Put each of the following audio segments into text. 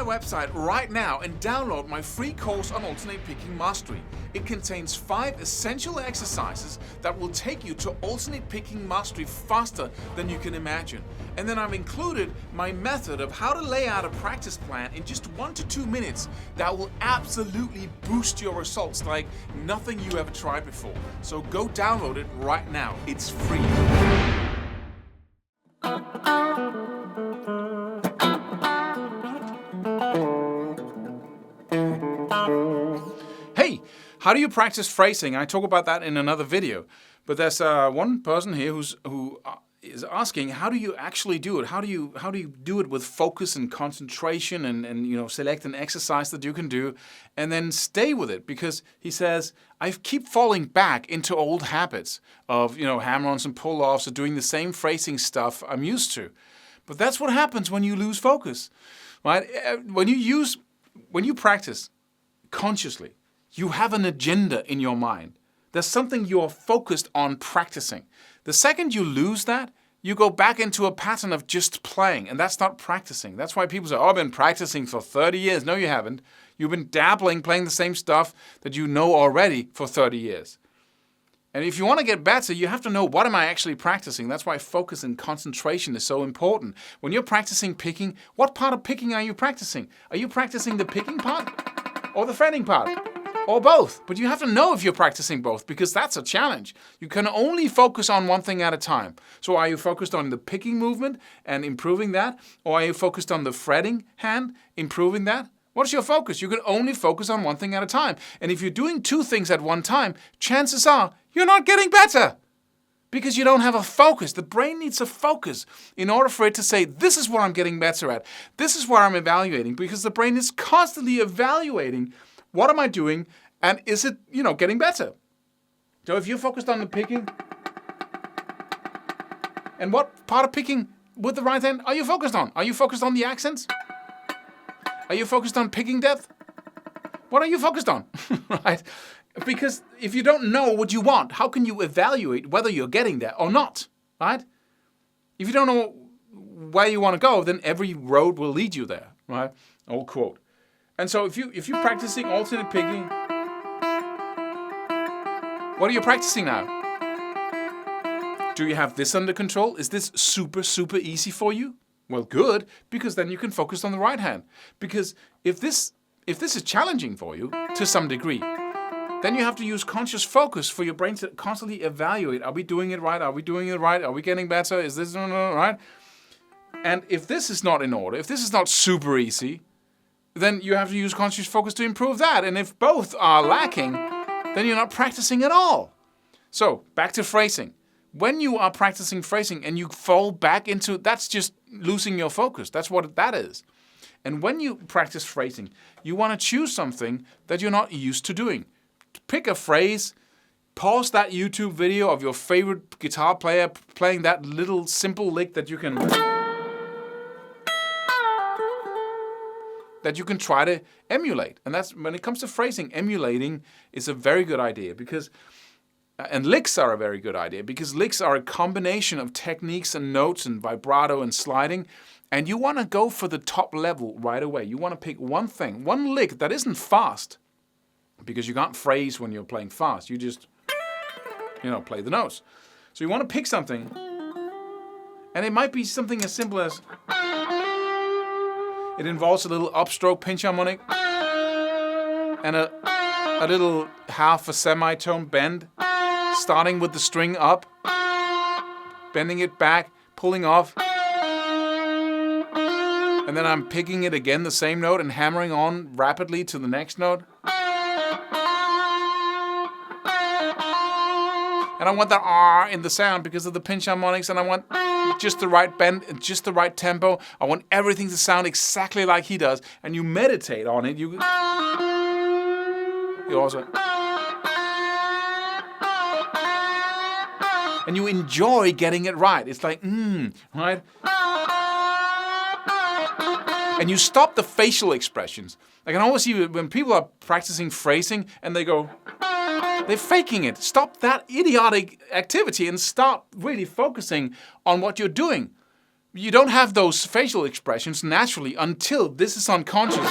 website right now and download my free course on alternate picking mastery. It contains 5 essential exercises that will take you to alternate picking mastery faster than you can imagine. And then I've included my method of how to lay out a practice plan in just 1 to 2 minutes that will absolutely boost your results like nothing you ever tried before. So go download it right now. It's free. Hey, how do you practice phrasing? I talk about that in another video. But there's one person here who is asking, how do you actually do it? How do you do it with focus and concentration and select an exercise that you can do and then stay with it? Because he says, I keep falling back into old habits of hammer-ons and pull-offs or doing the same phrasing stuff I'm used to. But that's what happens when you lose focus, right? When you practice consciously, you have an agenda in your mind. There's something you're focused on practicing. The second you lose that, you go back into a pattern of just playing, and that's not practicing. That's why people say, I've been practicing for 30 years. No, you haven't. You've been dabbling, playing the same stuff that you know already for 30 years. And if you want to get better, you have to know, what am I actually practicing? That's why focus and concentration is so important. When you're practicing picking, what part of picking are you practicing? Are you practicing the picking part or the fretting part? Or both. But you have to know if you're practicing both, because that's a challenge. You can only focus on one thing at a time. So are you focused on the picking movement and improving that? Or are you focused on the fretting hand, improving that? What's your focus? You can only focus on one thing at a time. And if you're doing 2 things at one time, chances are you're not getting better. Because you don't have a focus. The brain needs a focus in order for it to say, this is what I'm getting better at. This is what I'm evaluating. Because the brain is constantly evaluating, what am I doing, and is it, getting better? So if you're focused on the picking, and what part of picking with the right hand are you focused on? Are you focused on the accents? Are you focused on picking depth? What are you focused on? Right? Because if you don't know what you want, how can you evaluate whether you're getting there or not? Right? If you don't know where you want to go, then every road will lead you there. Right? Old quote. And so if you're practicing alternate picking, what are you practicing now? Do you have this under control? Is this super, super easy for you? Well, good, because then you can focus on the right hand. Because if this is challenging for you to some degree, then you have to use conscious focus for your brain to constantly evaluate, are we doing it right? Are we doing it right? Are we getting better? Is this right? And if this is not in order, if this is not super easy, then you have to use conscious focus to improve that. And if both are lacking, then you're not practicing at all. So, back to phrasing. When you are practicing phrasing and you fall back into, that's just losing your focus. That's what that is. And when you practice phrasing, you want to choose something that you're not used to doing. Pick a phrase, pause that YouTube video of your favorite guitar player playing that little simple lick that you can try to emulate. And that's, when it comes to phrasing, emulating is a very good idea, because and licks are a very good idea, because licks are a combination of techniques and notes and vibrato and sliding, and you want to go for the top level right away. You want to pick one thing, one lick that isn't fast, because you can't phrase when you're playing fast. You just, play the notes. So you want to pick something, and it might be something as simple as, it involves a little upstroke pinch harmonic and a little half a semitone bend, starting with the string up, bending it back, pulling off, and then I'm picking it again, the same note, and hammering on rapidly to the next note. And I want that R in the sound because of the pinch harmonics, and I want just the right bend, just the right tempo. I want everything to sound exactly like he does. And you meditate on it. You also, and you enjoy getting it right. It's like, right? And you stop the facial expressions. I can always see when people are practicing phrasing and they go, they're faking it. Stop that idiotic activity and start really focusing on what you're doing. you don't have those facial expressions naturally until this is unconscious.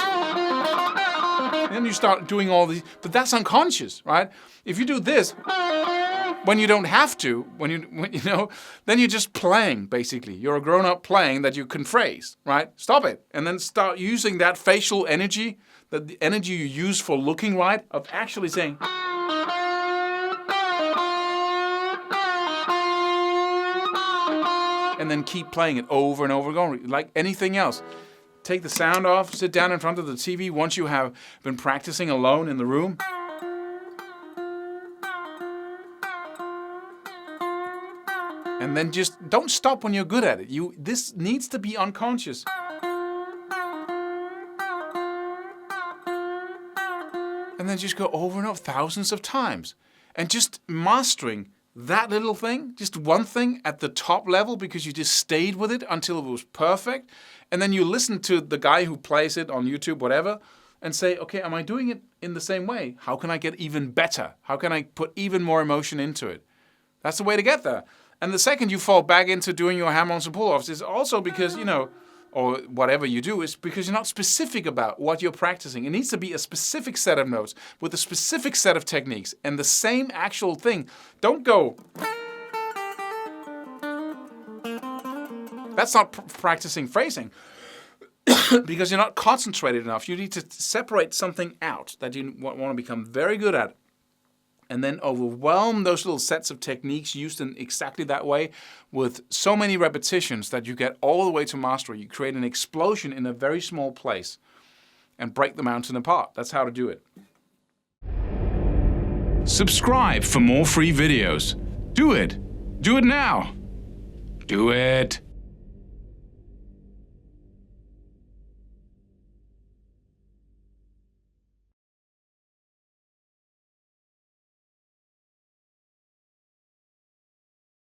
Then you start doing all these, but that's unconscious, right? If you do this when you don't have to, then you're just playing, basically. You're a grown-up playing that you can phrase, right? Stop it. And then start using that facial energy, the energy you use for looking right, of actually saying, and then keep playing it over and over again, like anything else. Take the sound off, sit down in front of the TV once you have been practicing alone in the room. And then just don't stop when you're good at it. This needs to be unconscious. And then just go over and over thousands of times. And just mastering that little thing, just one thing at the top level, because you just stayed with it until it was perfect. And then you listen to the guy who plays it on YouTube, whatever, and say, okay, am I doing it in the same way? How can I get even better? How can I put even more emotion into it? That's the way to get there. And the second you fall back into doing your hammer-ons and pull-offs is also because, or whatever you do, is because you're not specific about what you're practicing. It needs to be a specific set of notes with a specific set of techniques and the same actual thing. Don't go. That's not practicing phrasing because you're not concentrated enough. You need to separate something out that you want to become very good at, and then overwhelm those little sets of techniques used in exactly that way with so many repetitions that you get all the way to mastery. You create an explosion in a very small place and break the mountain apart. That's how to do it. Subscribe for more free videos. Do it. Do it now. Do it.